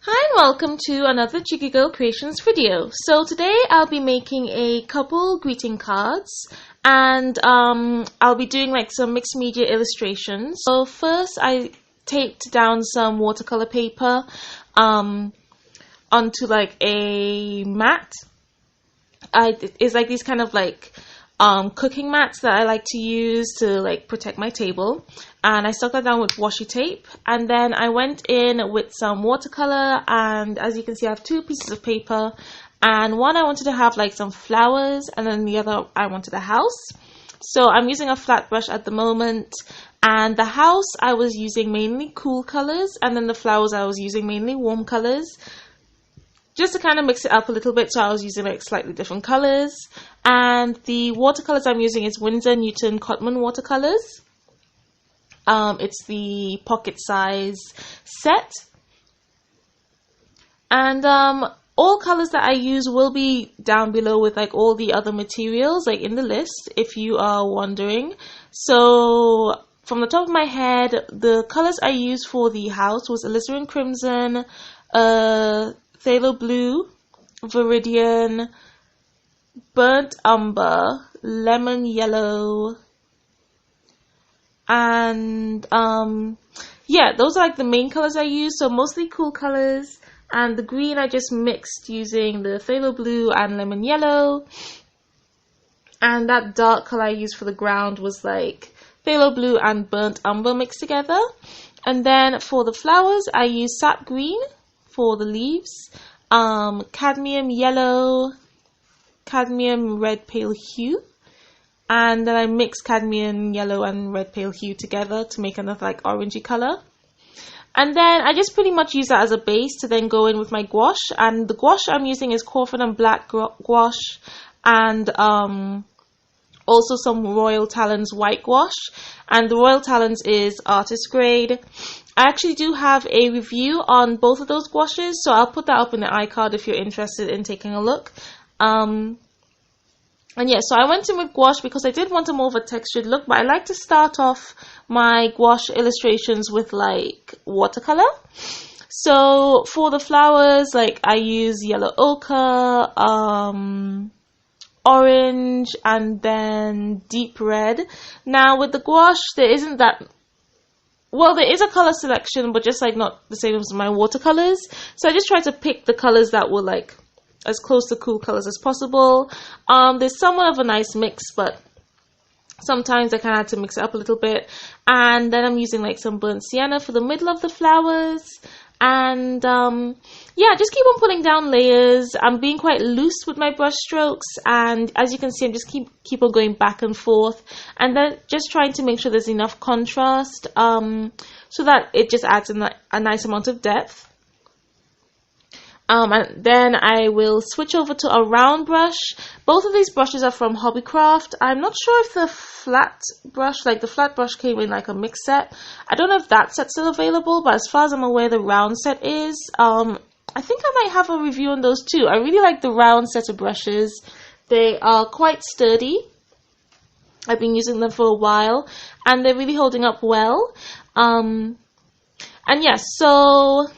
Hi and welcome to another Checiegirl Creations video. So today I'll be making a couple greeting cards and I'll be doing like some mixed media illustrations. So first I taped down some watercolor paper onto like a mat. It's like these kind of like cooking mats that I like to use to like protect my table, and I stuck that down with washi tape, and then I went in with some watercolor, and as you can see I have two pieces of paper, and one I wanted to have like some flowers and then the other I wanted a house. So I'm using a flat brush at the moment, and the house I was using mainly cool colors, and then the flowers I was using mainly warm colors, just to kind of mix it up a little bit. So I was using like slightly different colors. And the watercolors I'm using is Winsor Newton Cotman watercolors. It's the pocket size set. And all colors that I use will be down below with like all the other materials like in the list if you are wondering. So from the top of my head, the colors I used for the house was Alizarin Crimson, Phthalo Blue, Viridian, Burnt Umber, Lemon Yellow, and yeah, those are like the main colors I use, so mostly cool colors. And the green I just mixed using the Phthalo Blue and Lemon Yellow, and that dark color I used for the ground was like Phthalo Blue and Burnt Umber mixed together. And then for the flowers I used Sap Green for the leaves, Cadmium Yellow, Cadmium Red Pale Hue, and then I mixed Cadmium Yellow and Red Pale Hue together to make another like orangey color. And then I just pretty much use that as a base to then go in with my gouache, and the gouache I'm using is Crawford and Black gouache, and also some Royal Talens white gouache, and the Royal Talens is artist grade. I actually do have a review on both of those gouaches, so I'll put that up in the iCard if you're interested in taking a look. And yeah, so I went in with gouache because I did want a more of a textured look, but I like to start off my gouache illustrations with like watercolor. So for the flowers, like I use yellow ochre, orange, and then deep red. Now with the gouache, there isn't that, well, there is a color selection, but just like not the same as my watercolors. So I just tried to pick the colors that were like as close to cool colors as possible. There's somewhat of a nice mix, but sometimes I kind of had to mix it up a little bit. And then I'm using like some burnt sienna for the middle of the flowers. And yeah, just keep on putting down layers. I'm being quite loose with my brush strokes, and as you can see, I'm just keep on going back and forth, and then just trying to make sure there's enough contrast so that it just adds a nice amount of depth. And then I will switch over to a round brush. Both of these brushes are from Hobbycraft. I'm not sure if the flat brush came in like a mix set. I don't know if that set's still available, but as far as I'm aware, the round set is. I think I might have a review on those too. I really like the round set of brushes. They are quite sturdy. I've been using them for a while, and they're really holding up well. And yes, so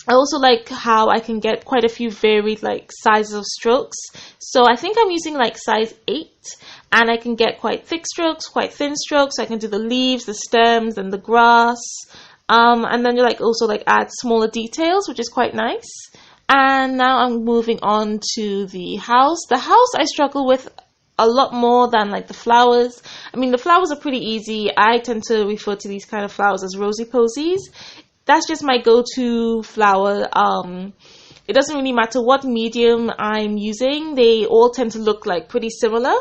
I also like how I can get quite a few varied like sizes of strokes. So I think I'm using like size 8, and I can get quite thick strokes, quite thin strokes. So I can do the leaves, the stems, and the grass. And then you like also like add smaller details, which is quite nice. And now I'm moving on to the house. The house I struggle with a lot more than like the flowers. I mean, the flowers are pretty easy. I tend to refer to these kind of flowers as rosy posies. That's just my go-to flower. It doesn't really matter what medium I'm using. They all tend to look like pretty similar,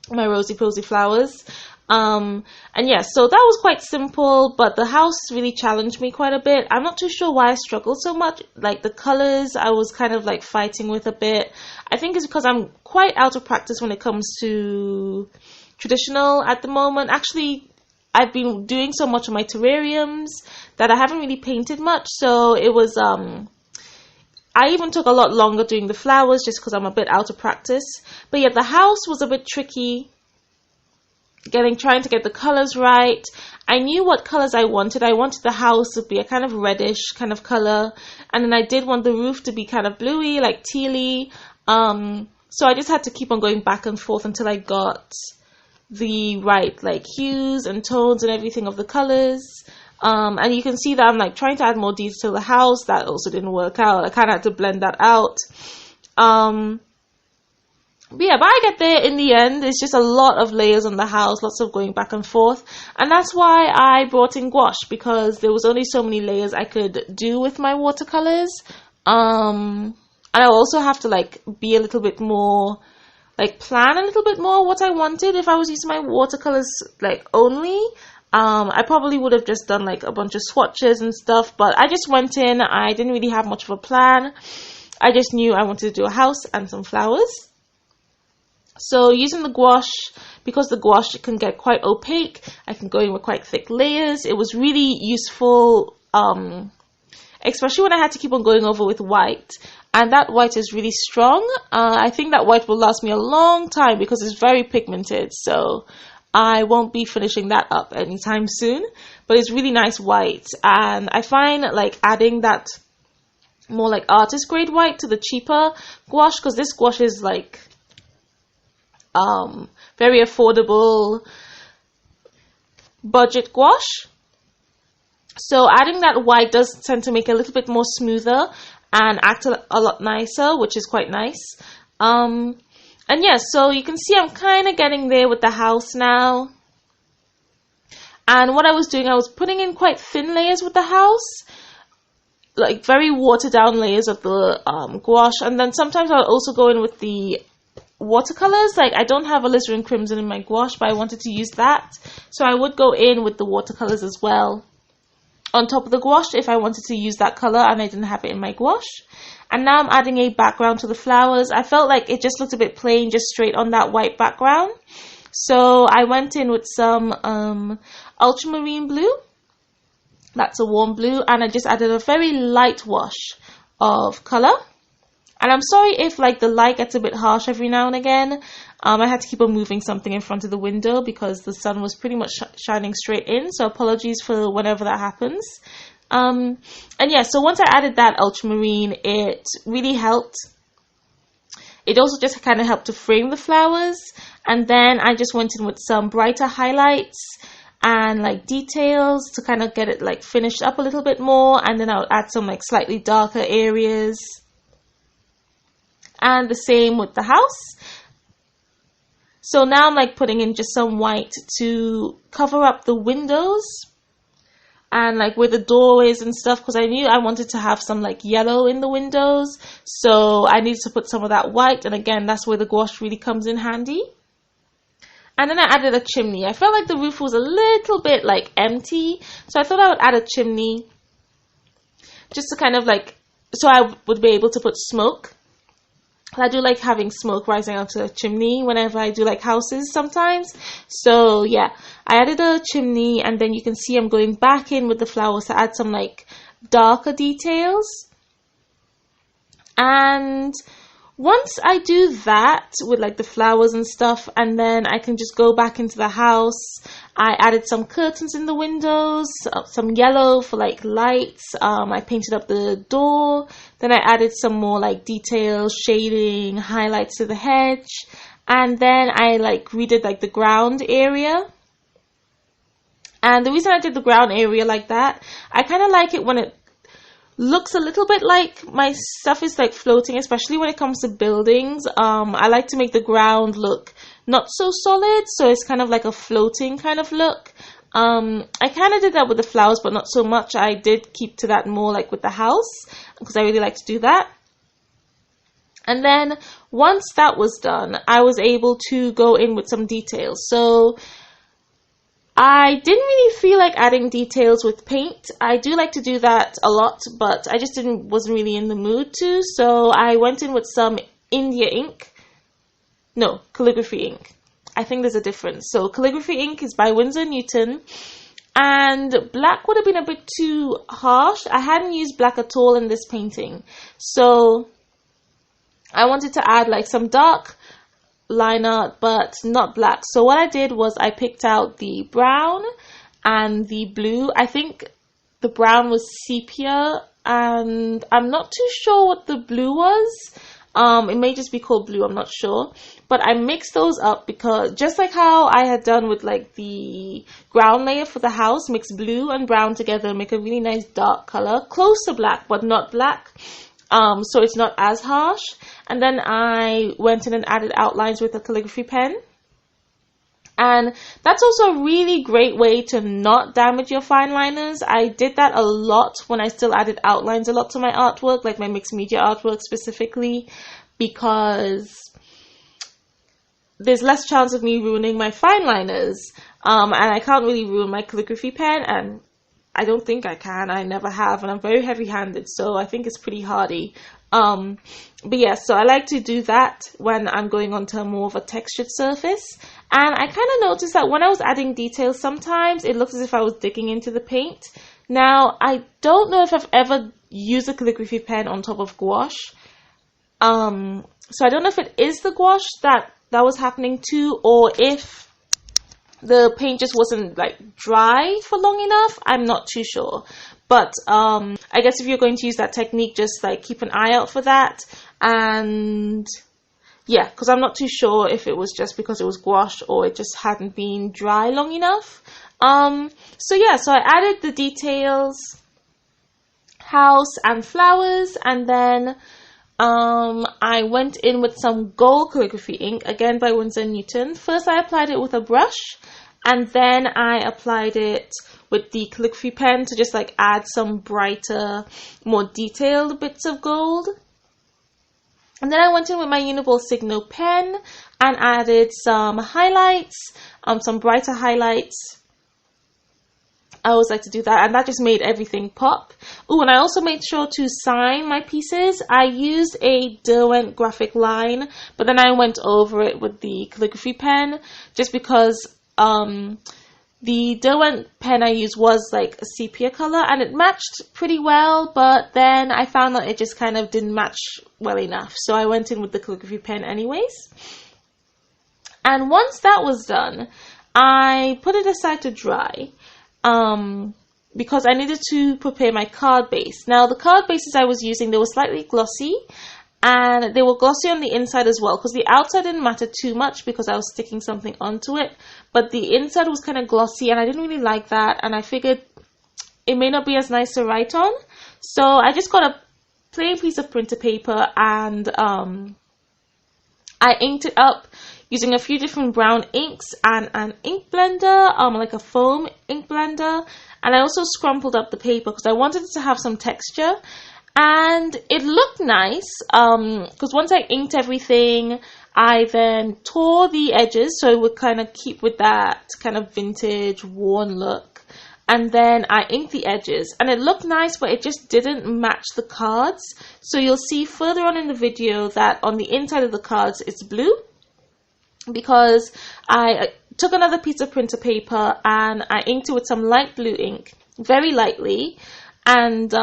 my rosy posy flowers. And yeah, so that was quite simple, but the house really challenged me quite a bit. I'm not too sure why I struggled so much. Like the colors I was kind of like fighting with a bit. I think it's because I'm quite out of practice when it comes to traditional at the moment. Actually, I've been doing so much of my terrariums that I haven't really painted much, so it was I even took a lot longer doing the flowers just because I'm a bit out of practice. But yeah, the house was a bit tricky, trying to get the colors right. I knew what colors I wanted. I wanted the house to be a kind of reddish kind of color, and then I did want the roof to be kind of bluey, like tealy. So I just had to keep on going back and forth until I got the right like hues and tones and everything of the colors. And you can see that I'm like trying to add more detail to the house. That also didn't work out. I kind of had to blend that out. But yeah, but I get there in the end. It's just a lot of layers on the house, lots of going back and forth. And that's why I brought in gouache, because there was only so many layers I could do with my watercolors. And I also have to like be a little bit more, like plan a little bit more what I wanted. If I was using my watercolors like only, I probably would have just done like a bunch of swatches and stuff. But I just went in, I didn't really have much of a plan. I just knew I wanted to do a house and some flowers. So using the gouache, because the gouache can get quite opaque, I can go in with quite thick layers. It was really useful, especially when I had to keep on going over with white. And that white is really strong. I think that white will last me a long time because it's very pigmented. So I won't be finishing that up anytime soon. But it's really nice white. And I find like adding that more like artist grade white to the cheaper gouache, because this gouache is like very affordable budget gouache. So adding that white does tend to make it a little bit more smoother and act a lot nicer, which is quite nice. And yeah, so you can see I'm kind of getting there with the house now. And what I was doing, I was putting in quite thin layers with the house, like very watered down layers of the gouache. And then sometimes I'll also go in with the watercolors. Like I don't have alizarin crimson in my gouache, but I wanted to use that, so I would go in with the watercolors as well on top of the gouache if I wanted to use that color and I didn't have it in my gouache. And now I'm adding a background to the flowers. I felt like it just looked a bit plain just straight on that white background, so I went in with some ultramarine blue. That's a warm blue, and I just added a very light wash of color. And I'm sorry if like the light gets a bit harsh every now and again. I had to keep on moving something in front of the window because the sun was pretty much shining straight in. So apologies for whenever that happens. And yeah, so once I added that ultramarine, it really helped. It also just kind of helped to frame the flowers. And then I just went in with some brighter highlights and like details to kind of get it like finished up a little bit more. And then I'll add some like slightly darker areas. And the same with the house. So now I'm like putting in just some white to cover up the windows and like where the door is and stuff, because I knew I wanted to have some like yellow in the windows. So I needed to put some of that white, and again, that's where the gouache really comes in handy. And then I added a chimney. I felt like the roof was a little bit like empty, so I thought I would add a chimney just to kind of like, so I would be able to put smoke. I do like having smoke rising out of a chimney whenever I do like houses sometimes. So yeah, I added a chimney, and then you can see I'm going back in with the flowers to add some like darker details. And once I do that with like the flowers and stuff, and then I can just go back into the house. I added some curtains in the windows, some yellow for like lights. I painted up the door. Then I added some more like details, shading, highlights to the hedge. And then I like redid like the ground area. And the reason I did the ground area like that, I kind of like it when it looks a little bit like my stuff is like floating, especially when it comes to buildings. I like to make the ground look not so solid, so it's kind of like a floating kind of look. I kind of did that with the flowers, but not so much. I did keep to that more like with the house, because I really like to do that. And then once that was done, I was able to go in with some details. So I didn't really feel like adding details with paint. I do like to do that a lot, but I just wasn't really in the mood to. So I went in with some India ink. No, calligraphy ink. I think there's a difference. So calligraphy ink is by Winsor Newton, and black would have been a bit too harsh. I hadn't used black at all in this painting, so I wanted to add like some dark line art, but not black. So what I did was I picked out the brown and the blue. I think the brown was sepia, and I'm not too sure what the blue was. It may just be called blue, I'm not sure. But I mixed those up because just like how I had done with like the ground layer for the house, mix blue and brown together, make a really nice dark color, close to black but not black, so it's not as harsh. And then I went in and added outlines with a calligraphy pen. And that's also a really great way to not damage your fine liners. I did that a lot when I still added outlines a lot to my artwork, like my mixed media artwork specifically, because there's less chance of me ruining my fine liners. And I can't really ruin my calligraphy pen, and I don't think I can. I never have, and I'm very heavy-handed, so I think it's pretty hardy. But yeah, so I like to do that when I'm going onto more of a textured surface. And I kind of noticed that when I was adding details, sometimes it looks as if I was digging into the paint. Now, I don't know if I've ever used a calligraphy pen on top of gouache. So I don't know if it is the gouache that was happening too, or if the paint just wasn't like dry for long enough. I'm not too sure. But I guess if you're going to use that technique, just like keep an eye out for that. And yeah, because I'm not too sure if it was just because it was gouache or it just hadn't been dry long enough. So yeah, so I added the details, house and flowers, and then I went in with some gold calligraphy ink, again by Winsor & Newton. First I applied it with a brush, and then I applied it with the calligraphy pen to just like add some brighter, more detailed bits of gold. And then I went in with my Uniball Signo pen and added some highlights, some brighter highlights. I always like to do that, and that just made everything pop. Oh, and I also made sure to sign my pieces. I used a Derwent graphic line, but then I went over it with the calligraphy pen, just because the Derwent pen I used was like a sepia color, and it matched pretty well, but then I found that it just kind of didn't match well enough. So I went in with the calligraphy pen anyways. And once that was done, I put it aside to dry, because I needed to prepare my card base. Now the card bases I was using, they were slightly glossy, and they were glossy on the inside as well, because the outside didn't matter too much because I was sticking something onto it, but the inside was kind of glossy and I didn't really like that, and I figured it may not be as nice to write on. So I just got a plain piece of printer paper and I inked it up using a few different brown inks and an ink blender, like a foam ink blender, and I also scrumpled up the paper because I wanted it to have some texture. And it looked nice, because once I inked everything, I then tore the edges so it would kind of keep with that kind of vintage, worn look. And then I inked the edges, and it looked nice, but it just didn't match the cards. So you'll see further on in the video that on the inside of the cards, it's blue, because I took another piece of printer paper and I inked it with some light blue ink, very lightly, and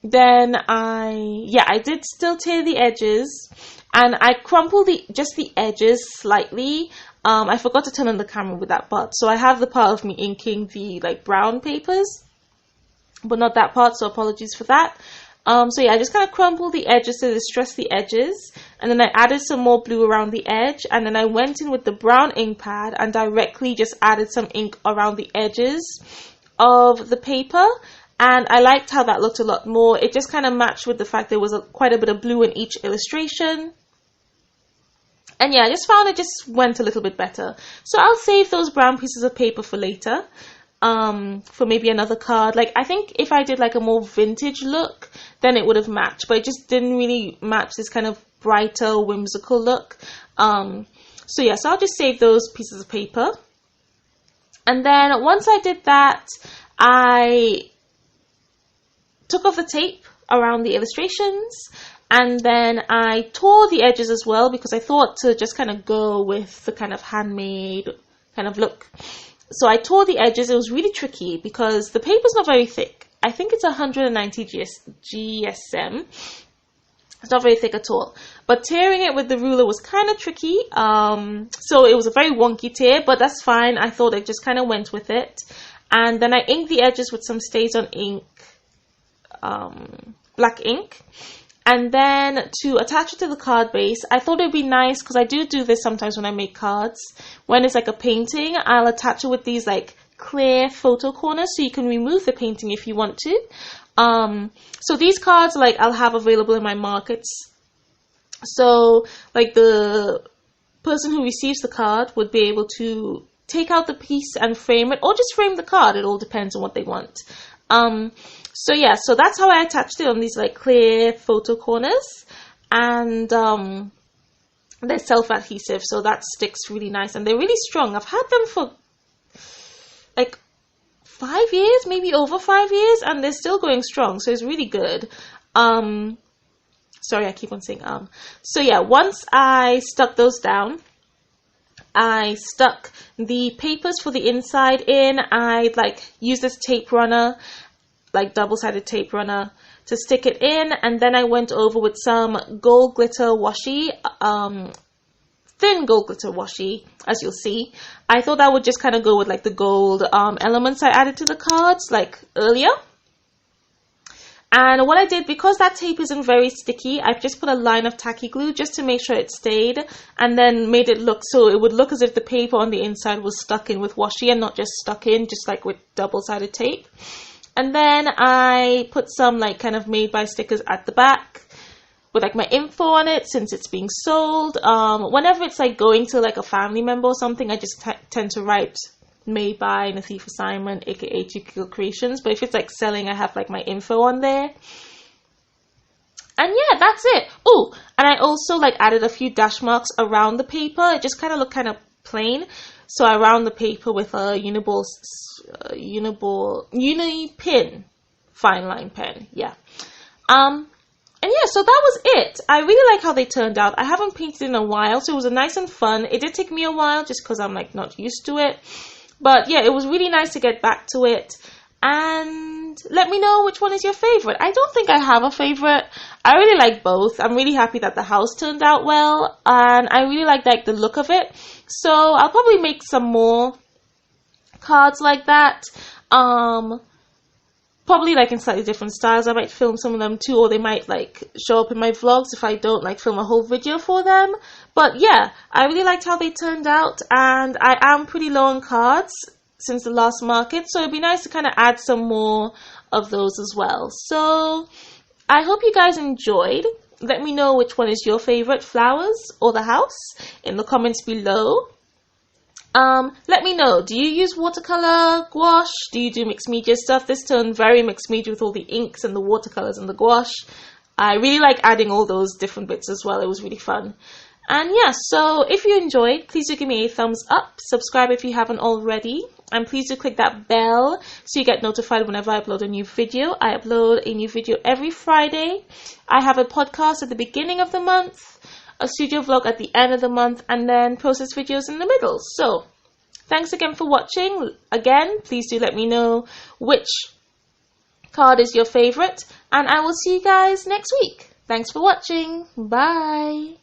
then I did still tear the edges, and I crumpled just the edges slightly. I forgot to turn on the camera with that part, so I have the part of me inking the like brown papers, but not that part, so apologies for that. So yeah, I just kind of crumpled the edges to distress the edges, and then I added some more blue around the edge, and then I went in with the brown ink pad and directly just added some ink around the edges of the paper. And I liked how that looked a lot more. It just kind of matched with the fact there was quite a bit of blue in each illustration. And yeah, I just found it just went a little bit better. So I'll save those brown pieces of paper for later, for maybe another card. Like, I think if I did like a more vintage look, then it would have matched. But it just didn't really match this kind of brighter, whimsical look. So yeah, so I'll just save those pieces of paper. And then once I did that, I took off the tape around the illustrations, and then I tore the edges as well, because I thought to just kind of go with the kind of handmade kind of look. So I tore the edges. It was really tricky because the paper's not very thick. I think it's 190 GSM, It's not very thick at all. But tearing it with the ruler was kind of tricky. So it was a very wonky tear, but that's fine. I thought it just kind of went with it. And then I inked the edges with some Stays On ink, black ink. And then to attach it to the card base, I thought it would be nice, because I do this sometimes when I make cards. When it's like a painting, I'll attach it with these like clear photo corners, so you can remove the painting if you want to. So these cards, like, I'll have available in my markets. So like the person who receives the card would be able to take out the piece and frame it, or just frame the card. It all depends on what they want. So yeah, so that's how I attached it, on these like clear photo corners. And they're self-adhesive, so that sticks really nice, and they're really strong. I've had them for like 5 years, maybe over 5 years, and they're still going strong, so it's really good. Sorry, I keep on saying So yeah, once I stuck those down, I stuck the papers for the inside in. I like used this tape runner, like double-sided tape runner, to stick it in, and then I went over with some gold glitter washi, thin gold glitter washi, as you'll see. I thought that would just kind of go with like the gold elements I added to the cards like earlier. And what I did, because that tape isn't very sticky, I've just put a line of tacky glue just to make sure it stayed, and then made it look so it would look as if the paper on the inside was stuck in with washi and not just stuck in, just like with double-sided tape. And then I put some like kind of made by stickers at the back with like my info on it, since it's being sold. Whenever it's like going to like a family member or something, I just tend to write made by Nathif Assignment, aka Checiegirl Creations. But if it's like selling, I have like my info on there. And yeah, that's it. Oh, and I also like added a few dash marks around the paper. It just kind of looked kind of plain, so I round the paper with a uni pin, fine line pen. Yeah. And yeah, so that was it. I really like how they turned out. I haven't painted in a while, so it was nice and fun. It did take me a while just because I'm like not used to it. But yeah, it was really nice to get back to it. And let me know which one is your favorite. I don't think I have a favorite. I really like both. I'm really happy that the house turned out well, and I really like the look of it. So I'll probably make some more cards like that. Probably like in slightly different styles. I might film some of them too, or they might like show up in my vlogs if I don't like film a whole video for them. But yeah, I really liked how they turned out, and I am pretty low on cards since the last market, so it'd be nice to kind of add some more of those as well. So I hope you guys enjoyed. Let me know which one is your favorite, flowers or the house, in the comments below. Let me know, do you use watercolor, gouache? Do you do mixed media stuff? This turned very mixed media with all the inks and the watercolors and the gouache. I really like adding all those different bits as well. It was really fun. And yeah, so if you enjoyed, please do give me a thumbs up. Subscribe if you haven't already. And please do click that bell so you get notified whenever I upload a new video. I upload a new video every Friday. I have a podcast at the beginning of the month, a studio vlog at the end of the month, and then process videos in the middle. So thanks again for watching. Again, please do let me know which card is your favorite, and I will see you guys next week. Thanks for watching. Bye.